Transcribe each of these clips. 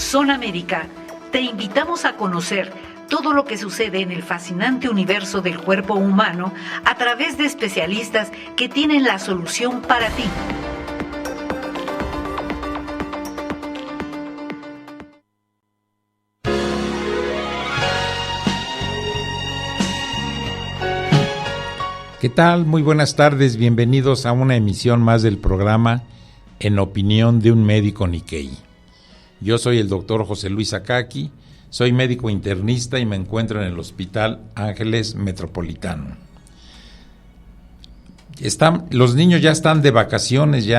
Zona América, te invitamos a conocer todo lo que sucede en el fascinante universo del cuerpo humano a través de especialistas que tienen la solución para ti. ¿Qué tal? Muy buenas tardes, bienvenidos a una emisión más del programa En Opinión de un Médico Nikkei. Yo soy el doctor José Luis Akaki, soy médico internista y me encuentro en el Hospital Ángeles Metropolitano. Los niños ya están de vacaciones,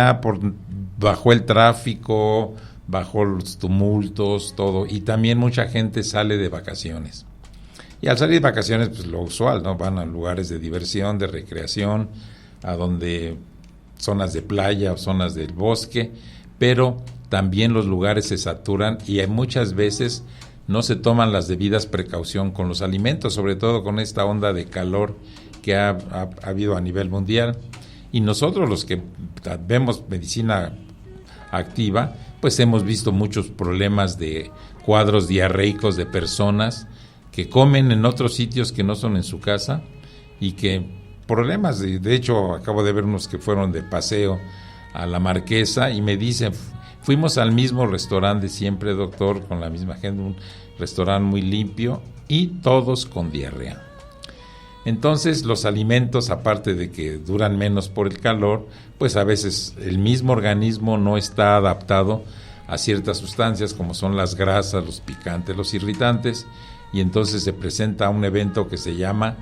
bajó el tráfico, bajó los tumultos, todo, y también mucha gente sale de vacaciones. Y al salir de vacaciones, pues lo usual, ¿no? Van a lugares de diversión, de recreación, a donde zonas de playa o zonas del bosque, pero también los lugares se saturan y muchas veces no se toman las debidas precauciones con los alimentos, sobre todo con esta onda de calor que ha habido a nivel mundial. Y nosotros los que vemos medicina activa, pues hemos visto muchos problemas de cuadros diarreicos de personas que comen en otros sitios que no son en su casa y que problemas, de hecho acabo de ver unos que fueron de paseo a la Marquesa y me dicen, fuimos al mismo restaurante siempre, doctor, con la misma gente, un restaurante muy limpio y todos con diarrea. Entonces los alimentos, aparte de que duran menos por el calor, pues a veces el mismo organismo no está adaptado a ciertas sustancias como son las grasas, los picantes, los irritantes, y entonces se presenta un evento que se llama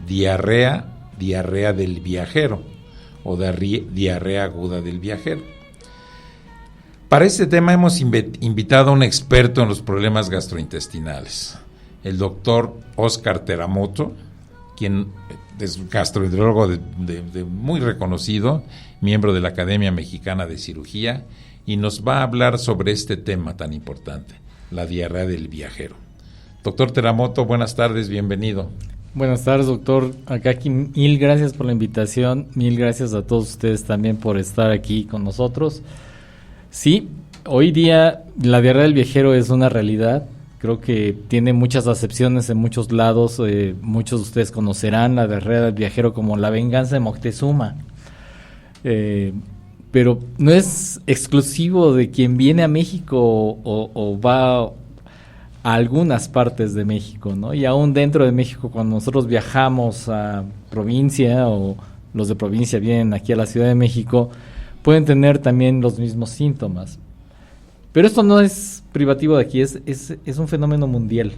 diarrea del viajero o diarrea aguda del viajero. Para este tema hemos invitado a un experto en los problemas gastrointestinales, el doctor Oscar Teramoto, quien es gastroenterólogo de muy reconocido, miembro de la Academia Mexicana de Cirugía, y nos va a hablar sobre este tema tan importante, la diarrea del viajero. Doctor Teramoto, buenas tardes, bienvenido. Buenas tardes, doctor Akaki, mil gracias por la invitación, mil gracias a todos ustedes también por estar aquí con nosotros. Sí, hoy día la diarrea del viajero es una realidad, creo que tiene muchas acepciones en muchos lados, muchos de ustedes conocerán la diarrea del viajero como la venganza de Moctezuma, pero no es exclusivo de quien viene a México o va a algunas partes de México, ¿no? Y aún dentro de México, cuando nosotros viajamos a provincia o los de provincia vienen aquí a la Ciudad de México, pueden tener también los mismos síntomas. Pero esto no es privativo de aquí, es un fenómeno mundial.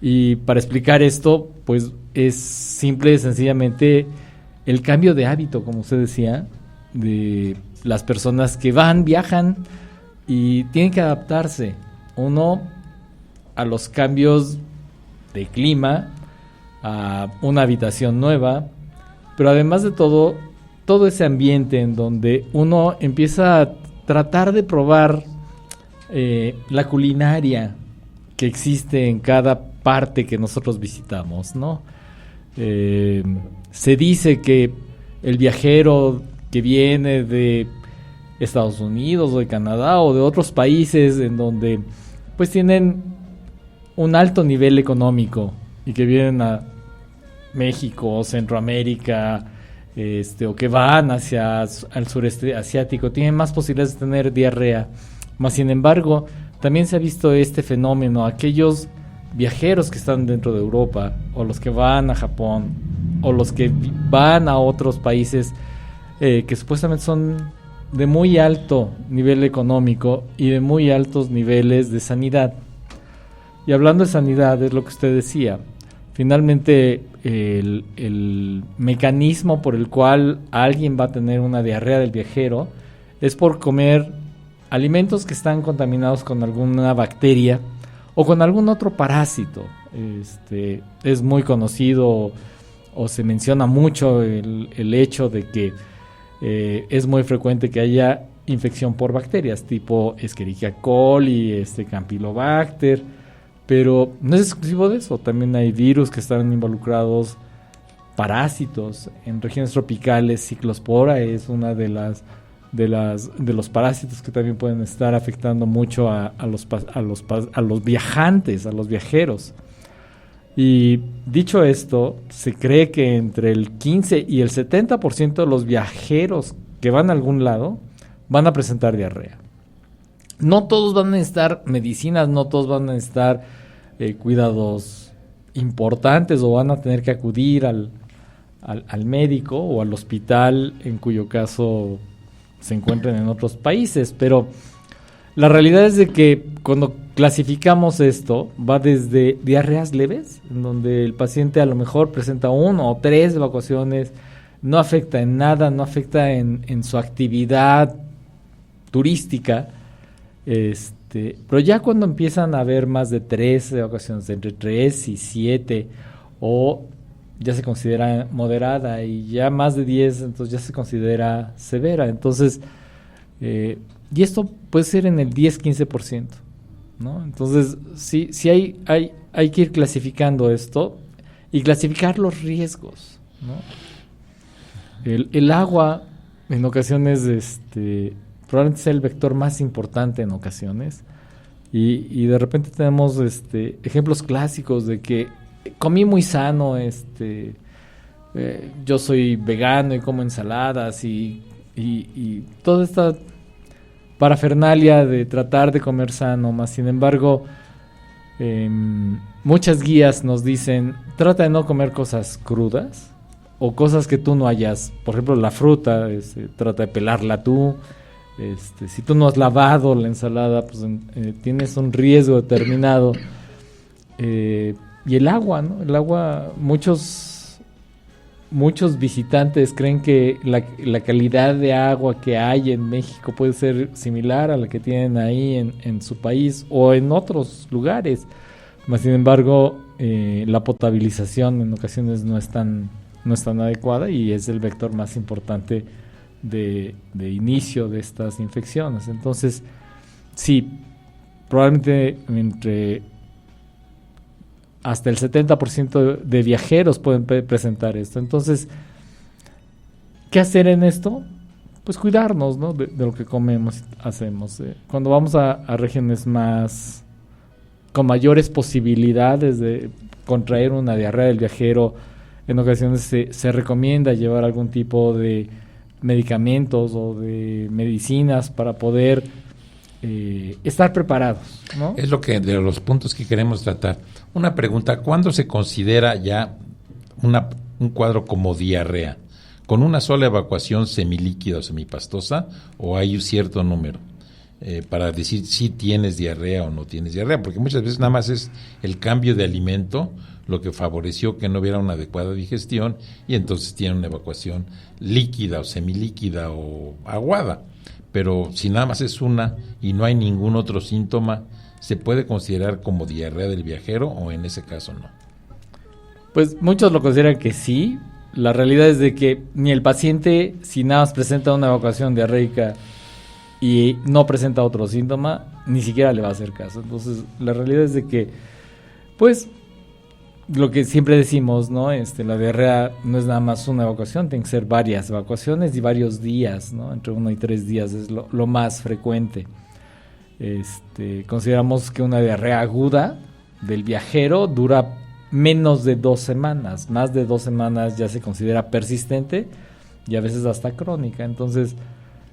Y para explicar esto, pues es simple y sencillamente el cambio de hábito, como usted decía, de las personas que viajan y tienen que adaptarse. Uno, a los cambios de clima, a una habitación nueva, pero además de todo ese ambiente en donde uno empieza a tratar de probar la culinaria que existe en cada parte que nosotros visitamos, ¿no? Se dice que el viajero que viene de Estados Unidos o de Canadá o de otros países en donde pues tienen un alto nivel económico y que vienen a México, Centroamérica, o que van hacia el sureste asiático, tienen más posibilidades de tener diarrea. Mas sin embargo, también se ha visto este fenómeno, aquellos viajeros que están dentro de Europa, o los que van a Japón, o los que van a otros países que supuestamente son de muy alto nivel económico y de muy altos niveles de sanidad. Y hablando de sanidad, es lo que usted decía, finalmente el mecanismo por el cual alguien va a tener una diarrea del viajero es por comer alimentos que están contaminados con alguna bacteria o con algún otro parásito. Es muy conocido o se menciona mucho el hecho de que es muy frecuente que haya infección por bacterias tipo Escherichia coli, Campylobacter, pero no es exclusivo de eso, también hay virus que están involucrados, parásitos en regiones tropicales. Ciclospora es una de las de los parásitos que también pueden estar afectando mucho a los viajantes, a los viajeros. Y dicho esto, se cree que entre el 15 y el 70% de los viajeros que van a algún lado van a presentar diarrea. No todos van a necesitar medicinas, no todos van a necesitar cuidados importantes o van a tener que acudir al médico o al hospital, en cuyo caso se encuentren en otros países, pero la realidad es de que cuando clasificamos esto, va desde diarreas leves, en donde el paciente a lo mejor presenta 1 o 3 evacuaciones, no afecta en nada, no afecta en su actividad turística, pero ya cuando empiezan a haber más de 3 evacuaciones, entre 3 y 7, o ya se considera moderada, y ya más de 10, entonces ya se considera severa. Entonces, y esto puede ser en el 10-15%, ¿no? Entonces, sí hay que ir clasificando esto y clasificar los riesgos, ¿no? El agua, en ocasiones, probablemente sea el vector más importante en ocasiones, y de repente tenemos ejemplos clásicos de que comí muy sano, yo soy vegano y como ensaladas y toda esta parafernalia de tratar de comer sano, más sin embargo muchas guías nos dicen trata de no comer cosas crudas o cosas que tú no hayas, por ejemplo la fruta, trata de pelarla tú, si tú no has lavado la ensalada, pues tienes un riesgo determinado. Y el agua, ¿no? El agua, muchos visitantes creen que la calidad de agua que hay en México puede ser similar a la que tienen ahí en su país o en otros lugares. Mas, sin embargo, la potabilización en ocasiones no es tan adecuada y es el vector más importante de inicio de estas infecciones. Entonces, sí, probablemente hasta el 70% de viajeros pueden presentar esto. Entonces, ¿qué hacer en esto? Pues cuidarnos, ¿no? de lo que comemos, hacemos. Cuando vamos a regiones con mayores posibilidades de contraer una diarrea del viajero, en ocasiones se recomienda llevar algún tipo de medicamentos o de medicinas para poder estar preparados, ¿no? Es de los puntos que queremos tratar. Una pregunta, ¿cuándo se considera ya un cuadro como diarrea? ¿Con una sola evacuación semilíquida o semipastosa o hay un cierto número para decir si tienes diarrea o no tienes diarrea? Porque muchas veces nada más es el cambio de alimento lo que favoreció que no hubiera una adecuada digestión y entonces tiene una evacuación líquida o semilíquida o aguada. Pero si nada más es una y no hay ningún otro síntoma, ¿se puede considerar como diarrea del viajero o en ese caso no? Pues muchos lo consideran que sí. La realidad es de que ni el paciente, si nada más presenta una evacuación diarreica y no presenta otro síntoma, ni siquiera le va a hacer caso. Entonces, la realidad es de que, pues, lo que siempre decimos, ¿no? La diarrea no es nada más una evacuación, tiene que ser varias evacuaciones y varios días, ¿no? Entre 1 y 3 días es lo más frecuente. Consideramos que una diarrea aguda del viajero dura menos de 2 semanas. Más de 2 semanas ya se considera persistente y a veces hasta crónica. Entonces,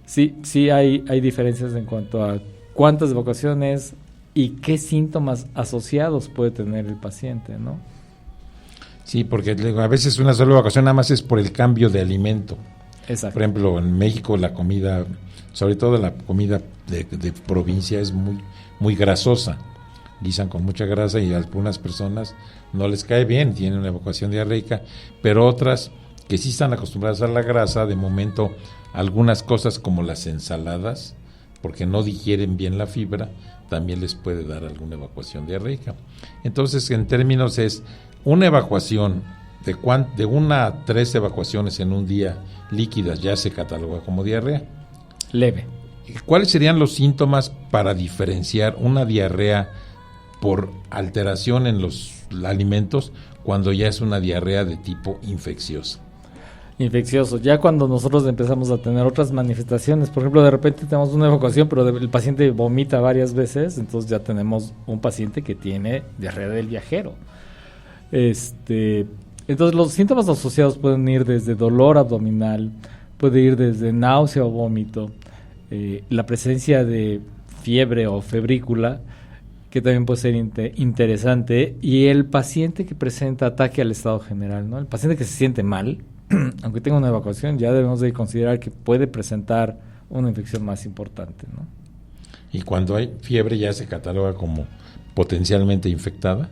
sí hay diferencias en cuanto a cuántas evacuaciones y qué síntomas asociados puede tener el paciente, ¿no? Sí, porque a veces una sola evacuación nada más es por el cambio de alimento. Exacto. Por ejemplo, en México la comida, sobre todo la comida de provincia, es muy grasosa. Guisan con mucha grasa y a algunas personas no les cae bien, tienen una evacuación diarreica, pero otras que sí están acostumbradas a la grasa, de momento algunas cosas como las ensaladas, porque no digieren bien la fibra, también les puede dar alguna evacuación diarreica. Entonces, en términos es una evacuación de 1 a 3 evacuaciones en un día líquidas ya se cataloga como diarrea. Leve. ¿Cuáles serían los síntomas para diferenciar una diarrea por alteración en los alimentos cuando ya es una diarrea de tipo infecciosa? infeccioso. Ya cuando nosotros empezamos a tener otras manifestaciones, por ejemplo, de repente tenemos una evacuación, pero el paciente vomita varias veces, entonces ya tenemos un paciente que tiene diarrea del viajero. Entonces los síntomas asociados pueden ir desde dolor abdominal, puede ir desde náusea o vómito, la presencia de fiebre o febrícula, que también puede ser interesante, y el paciente que presenta ataque al estado general, ¿no? El paciente que se siente mal, aunque tenga una evacuación, ya debemos de considerar que puede presentar una infección más importante, ¿no? Y cuando hay fiebre ya se cataloga como potencialmente infectada.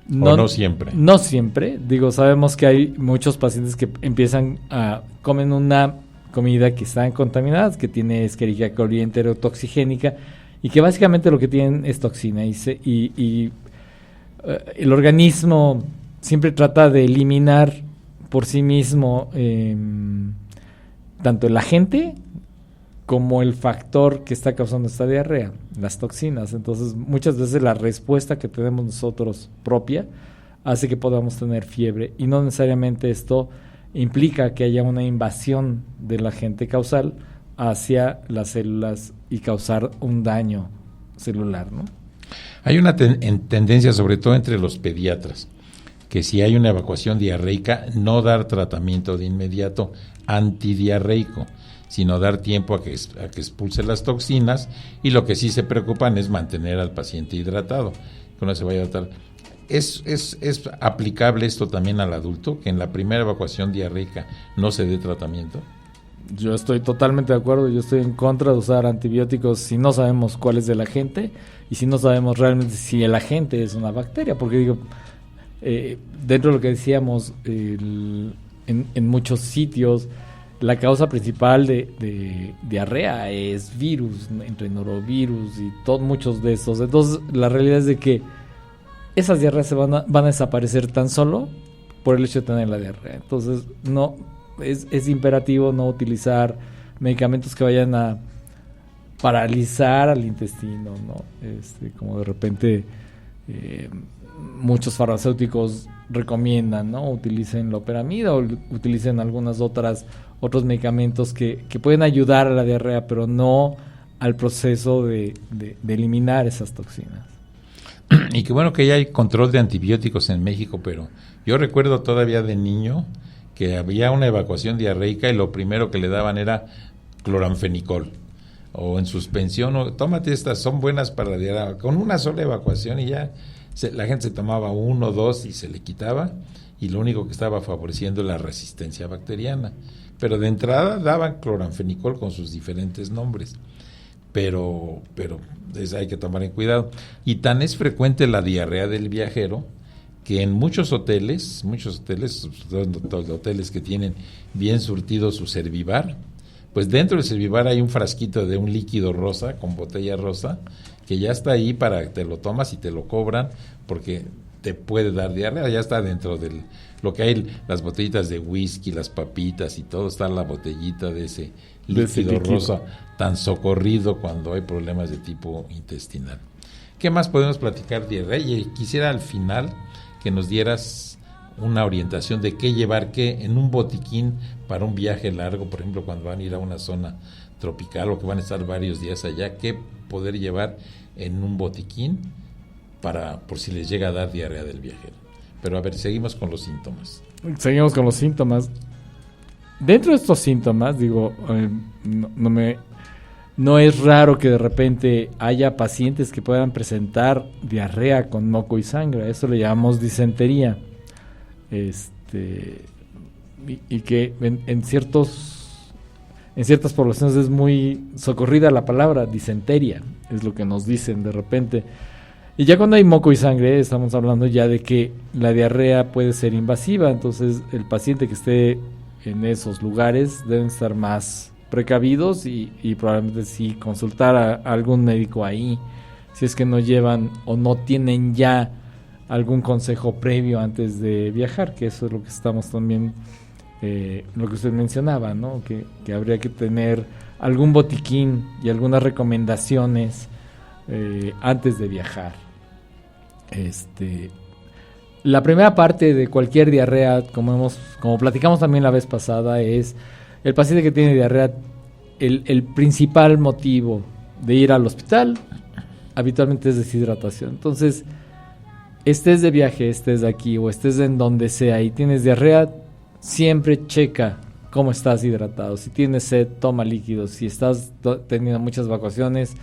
¿O no siempre? No siempre. Digo, sabemos que hay muchos pacientes que comen una comida que está contaminada, que tiene Escherichia coli enterotoxigénica, y que básicamente lo que tienen es toxina. Y el organismo siempre trata de eliminar por sí mismo tanto el agente como el factor que está causando esta diarrea, las toxinas. Entonces, muchas veces la respuesta que tenemos nosotros propia hace que podamos tener fiebre, y no necesariamente esto implica que haya una invasión del agente causal hacia las células y causar un daño celular, ¿no? Hay una tendencia, sobre todo entre los pediatras, que si hay una evacuación diarreica, no dar tratamiento de inmediato antidiarreico, sino dar tiempo a que expulse las toxinas, y lo que sí se preocupan es mantener al paciente hidratado, que no se vaya a tratar. ¿Es aplicable esto también al adulto, que en la primera evacuación diarreica no se dé tratamiento? Yo estoy totalmente de acuerdo. Yo estoy en contra de usar antibióticos si no sabemos cuál es el agente y si no sabemos realmente si el agente es una bacteria, porque digo, dentro de lo que decíamos, en muchos sitios la causa principal de diarrea es virus, entre norovirus y muchos de estos. Entonces la realidad es de que esas diarreas van a desaparecer tan solo por el hecho de tener la diarrea. Entonces no es imperativo no utilizar medicamentos que vayan a paralizar al intestino, ¿no? Como de repente muchos farmacéuticos recomiendan, ¿no? Utilicen loperamida o utilicen otros medicamentos que pueden ayudar a la diarrea, pero no al proceso de eliminar esas toxinas. Y qué bueno que ya hay control de antibióticos en México, pero yo recuerdo todavía de niño que había una evacuación diarreica y lo primero que le daban era cloranfenicol, o en suspensión, o tómate estas, son buenas para la diarrea, con una sola evacuación, y ya la gente se tomaba 1 o 2 y se le quitaba, y lo único que estaba favoreciendo es la resistencia bacteriana. Pero de entrada daban cloranfenicol con sus diferentes nombres, pero hay que tomar en cuidado. Y tan es frecuente la diarrea del viajero que en muchos hoteles, hoteles que tienen bien surtido su Servivar, pues dentro del Servivar hay un frasquito de un líquido rosa, con botella rosa, que ya está ahí para que te lo tomas y te lo cobran, porque te puede dar diarrea. Ya está dentro de lo que hay, las botellitas de whisky, las papitas y todo, está la botellita de ese líquido rosa tan socorrido cuando hay problemas de tipo intestinal. ¿Qué más podemos platicar, diarrea? Y quisiera al final que nos dieras una orientación de qué llevar en un botiquín para un viaje largo, por ejemplo, cuando van a ir a una zona tropical o que van a estar varios días allá, qué poder llevar en un botiquín por si les llega a dar diarrea del viajero. Pero a ver, seguimos con los síntomas. Dentro de estos síntomas, digo, no es raro que de repente haya pacientes que puedan presentar diarrea con moco y sangre. Eso le llamamos disentería. Y que en ciertas poblaciones es muy socorrida la palabra disentería, es lo que nos dicen de repente. Y ya cuando hay moco y sangre estamos hablando ya de que la diarrea puede ser invasiva, entonces el paciente que esté en esos lugares deben estar más precavidos y probablemente sí consultar a algún médico ahí, si es que no llevan o no tienen ya algún consejo previo antes de viajar, que eso es lo que estamos también, lo que usted mencionaba, ¿no? Que habría que tener algún botiquín y algunas recomendaciones antes de viajar. La primera parte de cualquier diarrea, como platicamos también la vez pasada, es el paciente que tiene diarrea, el principal motivo de ir al hospital habitualmente es deshidratación. Entonces, estés de viaje, estés de aquí o estés en donde sea y tienes diarrea, siempre checa cómo estás hidratado. Si tienes sed, toma líquidos. Si estás teniendo muchas evacuaciones,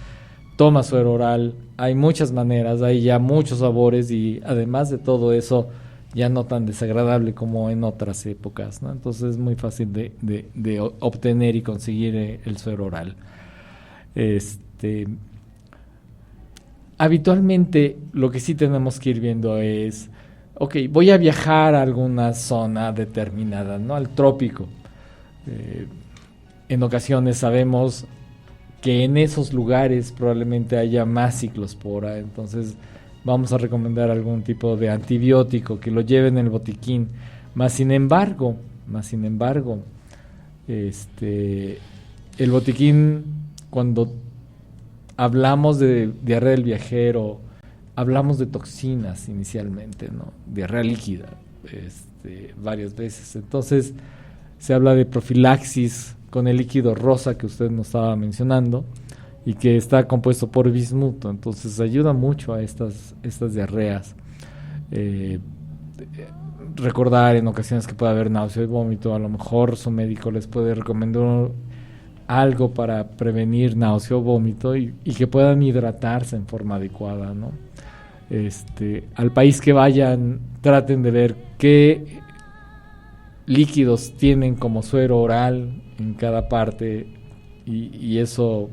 toma suero oral. Hay muchas maneras, hay ya muchos sabores y además de todo eso, ya no tan desagradable como en otras épocas, ¿no? Entonces es muy fácil de obtener y conseguir el suero oral. Habitualmente lo que sí tenemos que ir viendo es, ok, voy a viajar a alguna zona determinada, ¿no? Al trópico. En ocasiones sabemos que en esos lugares probablemente haya más ciclospora, entonces vamos a recomendar algún tipo de antibiótico que lo lleven en el botiquín. Más sin embargo, el botiquín, cuando hablamos de diarrea del viajero, hablamos de toxinas inicialmente, ¿no? Diarrea líquida, varias veces. Entonces, se habla de profilaxis con el líquido rosa que usted nos estaba mencionando y que está compuesto por bismuto, entonces ayuda mucho a estas diarreas. Recordar en ocasiones que puede haber náusea y vómito, a lo mejor su médico les puede recomendar algo para prevenir náusea o vómito y que puedan hidratarse en forma adecuada, ¿no? Al país que vayan, traten de ver qué líquidos tienen como suero oral en cada parte y eso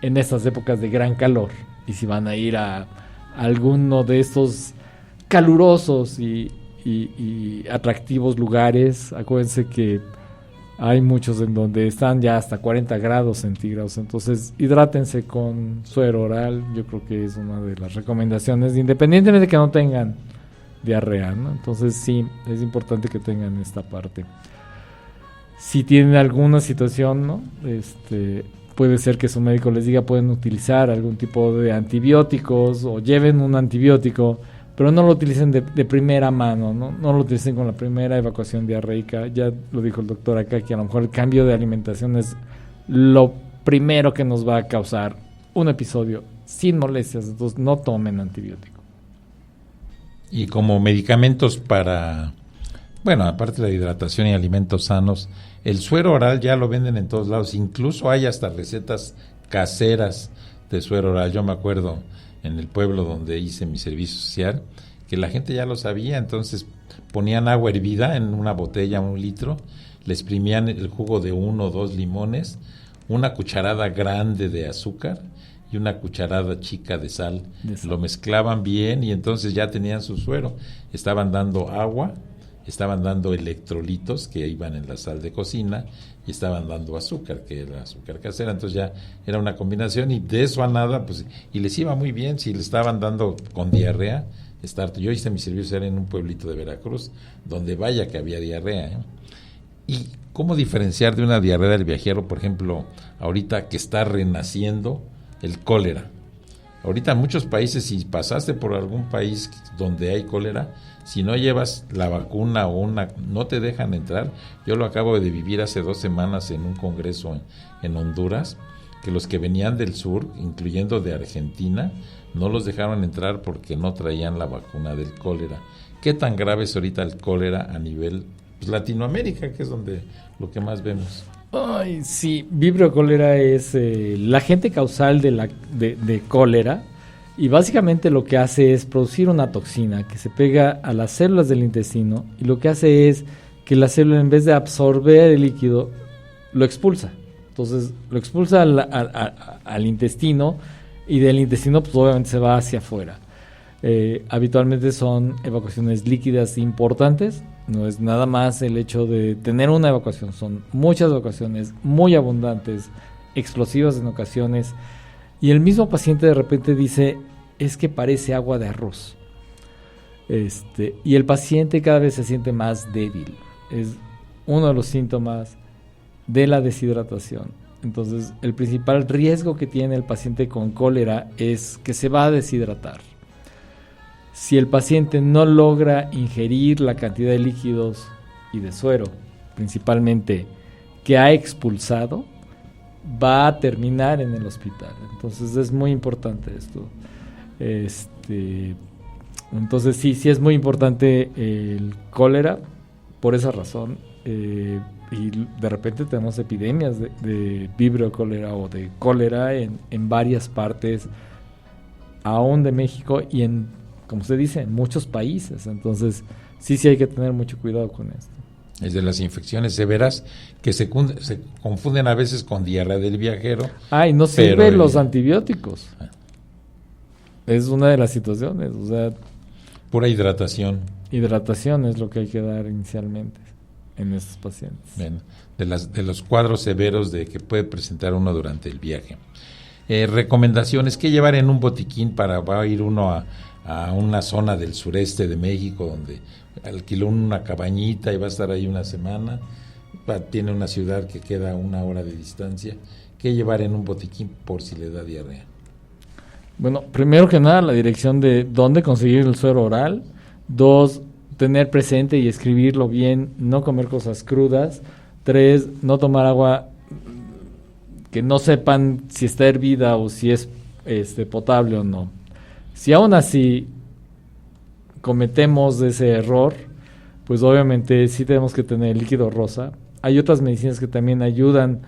en estas épocas de gran calor. Y si van a ir a alguno de estos calurosos y atractivos lugares, acuérdense que hay muchos en donde están ya hasta 40 grados centígrados, entonces hidrátense con suero oral. Yo creo que es una de las recomendaciones, independientemente de que no tengan diarrea, ¿no? Entonces sí, es importante que tengan esta parte. Si tienen alguna situación, ¿no? Puede ser que su médico les diga pueden utilizar algún tipo de antibióticos o lleven un antibiótico, pero no lo utilicen de primera mano, ¿no? No lo utilicen con la primera evacuación diarreica. Ya lo dijo el doctor acá, que a lo mejor el cambio de alimentación es lo primero que nos va a causar un episodio sin molestias, entonces no tomen antibiótico. Y como medicamentos para, bueno, aparte de la hidratación y alimentos sanos, el suero oral ya lo venden en todos lados, incluso hay hasta recetas caseras de suero oral. Yo me acuerdo en el pueblo donde hice mi servicio social, que la gente ya lo sabía, entonces ponían agua hervida en una botella, 1 litro, le exprimían el jugo de 1 o 2 limones, una cucharada grande de azúcar y una cucharada chica de sal. Lo mezclaban bien y entonces ya tenían su suero. Estaban dando agua, estaban dando electrolitos que iban en la sal de cocina y estaban dando azúcar, que era azúcar casera, entonces ya era una combinación y de eso a nada, pues, y les iba muy bien. Si le estaban dando con diarrea, yo hice mi servicio en un pueblito de Veracruz, donde vaya que había diarrea, ¿eh? ¿Y cómo diferenciar de una diarrea del viajero, por ejemplo, ahorita que está renaciendo el cólera? Ahorita en muchos países, si pasaste por algún país donde hay cólera, si no llevas la vacuna no te dejan entrar. Yo lo acabo de vivir hace 2 semanas en un congreso en Honduras, que los que venían del sur, incluyendo de Argentina, no los dejaron entrar porque no traían la vacuna del cólera. ¿Qué tan grave es ahorita el cólera a nivel Latinoamérica, que es donde lo que más vemos? Ay, sí, vibrio cólera es la agente causal de cólera, y básicamente lo que hace es producir una toxina que se pega a las células del intestino y lo que hace es que la célula, en vez de absorber el líquido, lo expulsa. Entonces lo expulsa al intestino y del intestino pues obviamente se va hacia afuera. Habitualmente son evacuaciones líquidas importantes. No es nada más el hecho de tener una evacuación, son muchas evacuaciones muy abundantes, explosivas en ocasiones, y el mismo paciente de repente dice, es que parece agua de arroz. Y el paciente cada vez se siente más débil. Es uno de los síntomas de la deshidratación. Entonces, el principal riesgo que tiene el paciente con cólera es que se va a deshidratar. si el paciente no logra ingerir la cantidad de líquidos y de suero, principalmente, que ha expulsado, va a terminar en el hospital. Entonces es muy importante esto. Entonces sí es muy importante el cólera por esa razón. Y de repente tenemos epidemias de vibrio cólera o de cólera en varias partes, aún de México, y en, como usted dice, en muchos países. Entonces sí hay que tener mucho cuidado con esto. Es de las infecciones severas que se confunden a veces con diarrea del viajero. Y no sirven los antibióticos. Es una de las situaciones, o sea... Pura hidratación. Hidratación es lo que hay que dar inicialmente en estos pacientes. Bien, de los cuadros severos de que puede presentar uno durante el viaje. Recomendaciones, ¿qué llevar en un botiquín va a ir uno a una zona del sureste de México donde alquiló una cabañita y va a estar ahí una semana? Tiene una ciudad que queda a 1 hora de distancia. ¿Qué llevar en un botiquín por si le da diarrea? Bueno, primero que nada, la dirección de dónde conseguir el suero oral. 2, tener presente y escribirlo bien, no comer cosas crudas. 3, no tomar agua que no sepan si está hervida o si es potable o no. Si aún así cometemos ese error, pues obviamente sí tenemos que tener líquido rosa. Hay otras medicinas que también ayudan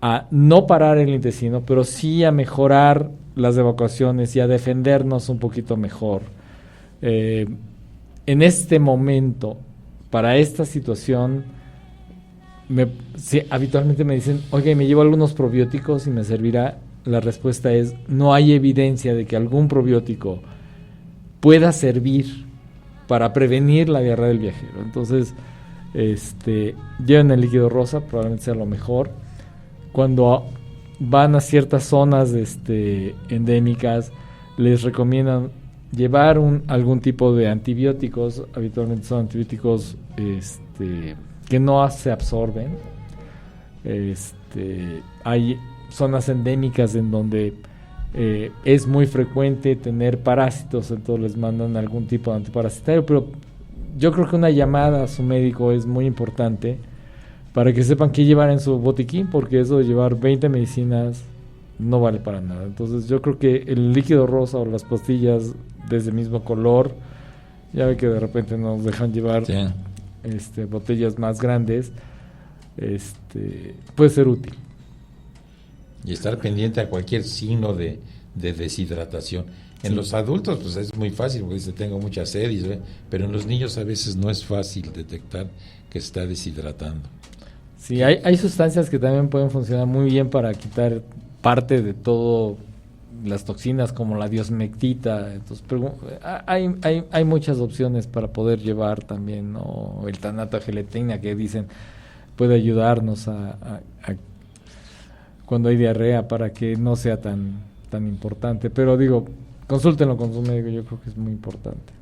a no parar el intestino, pero sí a mejorar las evacuaciones y a defendernos un poquito mejor. En este momento, para esta situación, habitualmente me dicen, oye, me llevo algunos probióticos y me servirá. La respuesta es, no hay evidencia de que algún probiótico pueda servir para prevenir la diarrea del viajero. Entonces, lleven el líquido rosa, probablemente sea lo mejor. Cuando van a ciertas zonas endémicas, les recomiendan llevar algún tipo de antibióticos. Habitualmente son antibióticos que no se absorben. Hay zonas endémicas en donde es muy frecuente tener parásitos, entonces les mandan algún tipo de antiparasitario, pero yo creo que una llamada a su médico es muy importante para que sepan qué llevar en su botiquín, porque eso de llevar 20 medicinas no vale para nada. Entonces yo creo que el líquido rosa o las pastillas de ese mismo color, ya ve que de repente nos dejan llevar botellas más grandes, puede ser útil. Y estar pendiente a cualquier signo de deshidratación. En los adultos pues es muy fácil, porque dice tengo mucha sed, pero en los niños a veces no es fácil detectar que se está deshidratando. Sí, hay sustancias que también pueden funcionar muy bien para quitar parte de todo las toxinas, como la diosmectita. Entonces, hay muchas opciones para poder llevar también, ¿no? El tanato de gelatina, que dicen puede ayudarnos a cuando hay diarrea, para que no sea tan importante. Pero digo, consúltenlo con su médico, yo creo que es muy importante.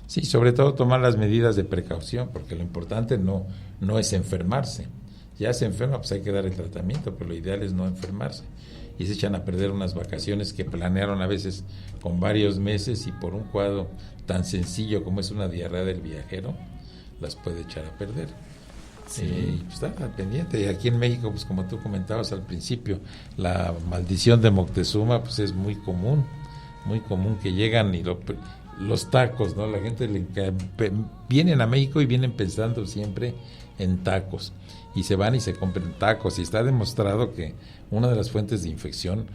Sí, sobre todo tomar las medidas de precaución, porque lo importante no es enfermarse. Ya se enferma, pues hay que dar el tratamiento, pero lo ideal es no enfermarse. Y se echan a perder unas vacaciones que planearon a veces con varios meses, y por un cuadro tan sencillo como es una diarrea del viajero, las puede echar a perder. Sí. Y pues está pendiente. Y aquí en México, pues como tú comentabas al principio, la maldición de Moctezuma pues es muy común que llegan y los tacos, ¿no? La gente vienen a México y vienen pensando siempre en tacos, y se van y se compran tacos, y está demostrado que una de las fuentes de infección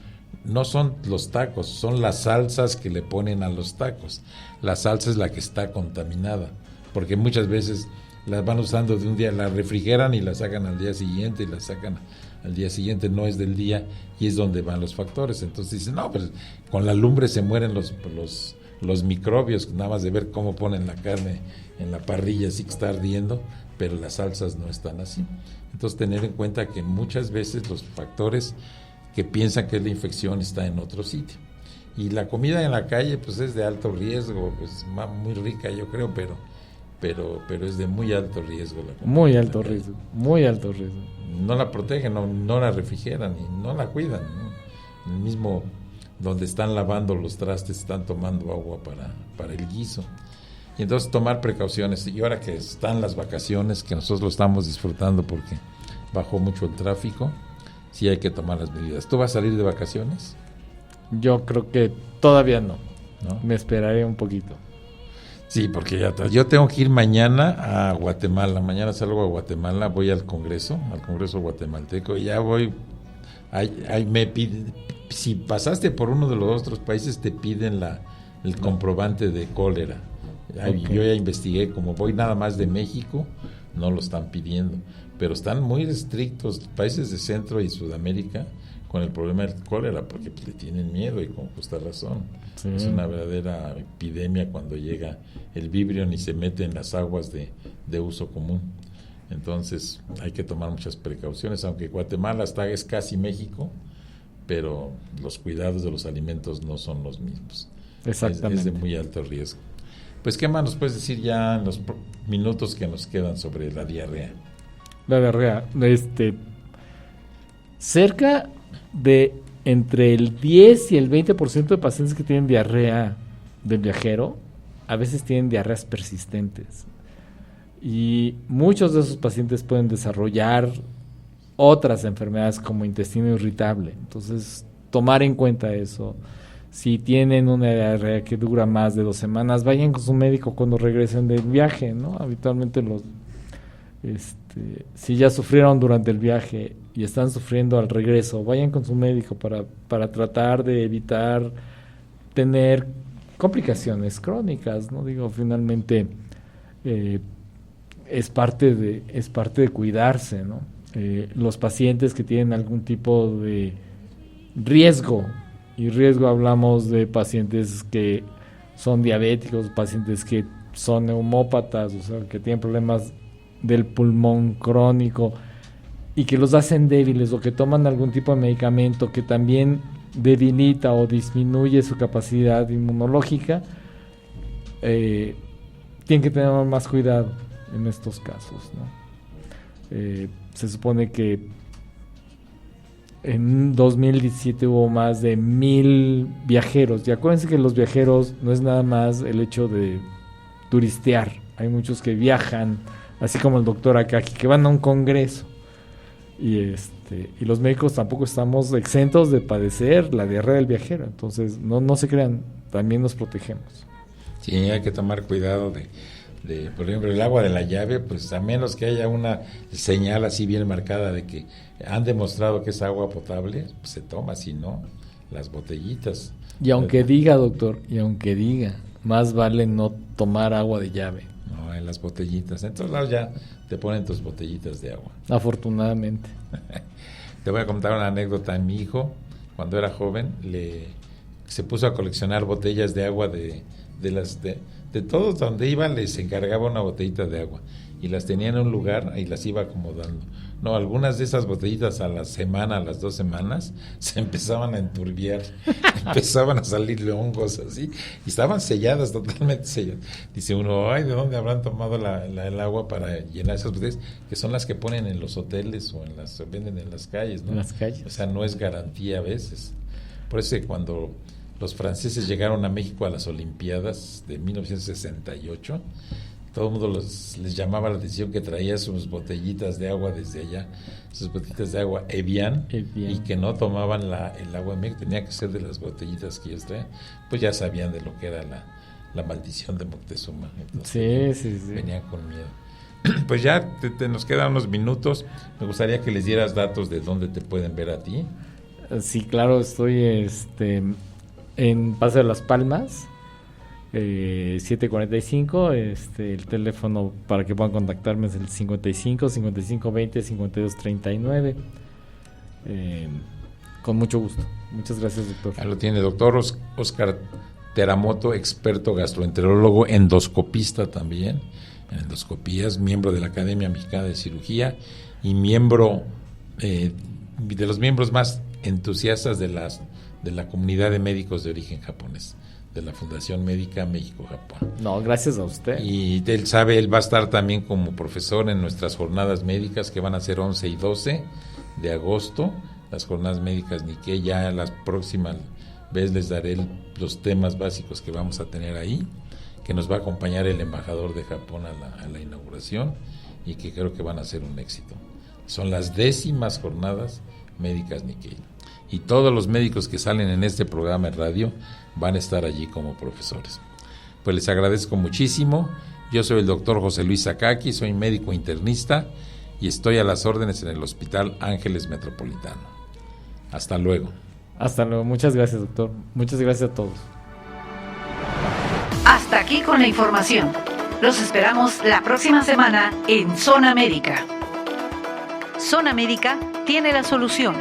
no son los tacos, son las salsas que le ponen a los tacos. La salsa es la que está contaminada, porque muchas veces las van usando de un día, la refrigeran y la sacan al día siguiente, y la sacan al día siguiente, no es del día, y es donde van los factores. Entonces dicen, no, pues con la lumbre se mueren los microbios, nada más de ver cómo ponen la carne en la parrilla, así que está ardiendo, pero las salsas no están así. Entonces tener en cuenta que muchas veces los factores que piensan que es la infección está en otro sitio. Y la comida en la calle pues es de alto riesgo, pues muy rica yo creo, pero es de muy alto riesgo la comida. Muy alto riesgo. No la protegen, no la refrigeran y no la cuidan, ¿no? El mismo donde están lavando los trastes, están tomando agua para el guiso. Y entonces tomar precauciones. Y ahora que están las vacaciones, que nosotros lo estamos disfrutando porque bajó mucho el tráfico, sí hay que tomar las medidas. ¿Tú vas a salir de vacaciones? Yo creo que todavía no. ¿No? Me esperaré un poquito. Sí, porque yo tengo que ir mañana a Guatemala. Mañana salgo a Guatemala, voy al Congreso guatemalteco, y ya voy. Si pasaste por uno de los otros países, te piden el comprobante de cólera. Okay. Yo ya investigué, como voy nada más de México, no lo están pidiendo, pero están muy estrictos países de Centro y Sudamérica con el problema del cólera, porque le tienen miedo, y con justa razón. Sí. Es una verdadera epidemia cuando llega el vibrio y se mete en las aguas de uso común. Entonces hay que tomar muchas precauciones, aunque Guatemala es casi México, pero los cuidados de los alimentos no son los mismos. Exactamente. Es de muy alto riesgo. Pues, ¿qué más nos puedes decir ya en los minutos que nos quedan sobre la diarrea? La diarrea, cerca de entre el 10 y el 20% de pacientes que tienen diarrea del viajero, a veces tienen diarreas persistentes. Y muchos de esos pacientes pueden desarrollar otras enfermedades como intestino irritable. Entonces, tomar en cuenta eso. Si tienen una diarrea que dura más de 2 semanas, vayan con su médico cuando regresen del viaje, ¿no? Habitualmente si ya sufrieron durante el viaje y están sufriendo al regreso, vayan con su médico para tratar de evitar tener complicaciones crónicas, ¿no? Digo, finalmente es parte de cuidarse, ¿no? Los pacientes que tienen algún tipo de riesgo, y riesgo hablamos de pacientes que son diabéticos, pacientes que son neumópatas, o sea, que tienen problemas del pulmón crónico y que los hacen débiles, o que toman algún tipo de medicamento que también debilita o disminuye su capacidad inmunológica, tienen que tener más cuidado en estos casos, ¿no? Se supone que en 2017 hubo más de 1,000 viajeros, y acuérdense que los viajeros no es nada más el hecho de turistear, hay muchos que viajan, así como el doctor Akaki, que van a un congreso, y los médicos tampoco estamos exentos de padecer la diarrea del viajero, entonces no se crean, también nos protegemos. Sí, hay que tomar cuidado por ejemplo, el agua de la llave, pues a menos que haya una señal así bien marcada de que han demostrado que es agua potable, pues se toma, si no, las botellitas. Y aunque diga, doctor, más vale no tomar agua de llave. No, en las botellitas. En todos lados ya te ponen tus botellitas de agua. Afortunadamente. Te voy a contar una anécdota. Mi hijo, cuando era joven, se puso a coleccionar botellas de agua de todos donde iba, les encargaba una botellita de agua y las tenía en un lugar y las iba acomodando. No, algunas de esas botellitas a la semana, a las 2 semanas, se empezaban a enturbiar, empezaban a salirle hongos así, y estaban selladas, totalmente selladas. Dice uno, ay, ¿de dónde habrán tomado el agua para llenar esas botellas? Que son las que ponen en los hoteles o venden en las calles, ¿no? En las calles. O sea, no es garantía a veces. Por eso cuando los franceses llegaron a México a las Olimpiadas de 1968, todo el mundo les llamaba la atención que traía sus botellitas de agua desde allá, sus botellitas de agua Evian. Y que no tomaban el agua en México, tenía que ser de las botellitas que ellos traían. Pues ya sabían de lo que era la maldición de Moctezuma. Entonces, sí. Venían con miedo. Pues ya nos quedan unos minutos. Me gustaría que les dieras datos de dónde te pueden ver a ti. Sí, claro, estoy en Paseo de las Palmas, 745, el teléfono para que puedan contactarme es el 55-5520-5239. Con mucho gusto. Muchas gracias, doctor. Ahí lo tiene, doctor Oscar Teramoto, experto gastroenterólogo, endoscopista también, en endoscopías, miembro de la Academia Mexicana de Cirugía y miembro de los miembros más entusiastas de la comunidad de médicos de origen japonés, de la Fundación Médica México-Japón. No, gracias a usted. Y él va a estar también como profesor en nuestras jornadas médicas que van a ser 11 y 12 de agosto, las jornadas médicas Nikkei. Ya la próxima les daré los temas básicos que vamos a tener ahí, que nos va a acompañar el embajador de Japón a la inauguración y que creo que van a ser un éxito. Son las 10º jornadas médicas Nikkei. Y todos los médicos que salen en este programa en radio van a estar allí como profesores. Pues les agradezco muchísimo. Yo soy el doctor José Luis Sakaki, soy médico internista y estoy a las órdenes en el Hospital Ángeles Metropolitano. Hasta luego. Hasta luego. Muchas gracias, doctor. Muchas gracias a todos. Hasta aquí con la información. Los esperamos la próxima semana en Zona Médica. Zona Médica tiene la solución.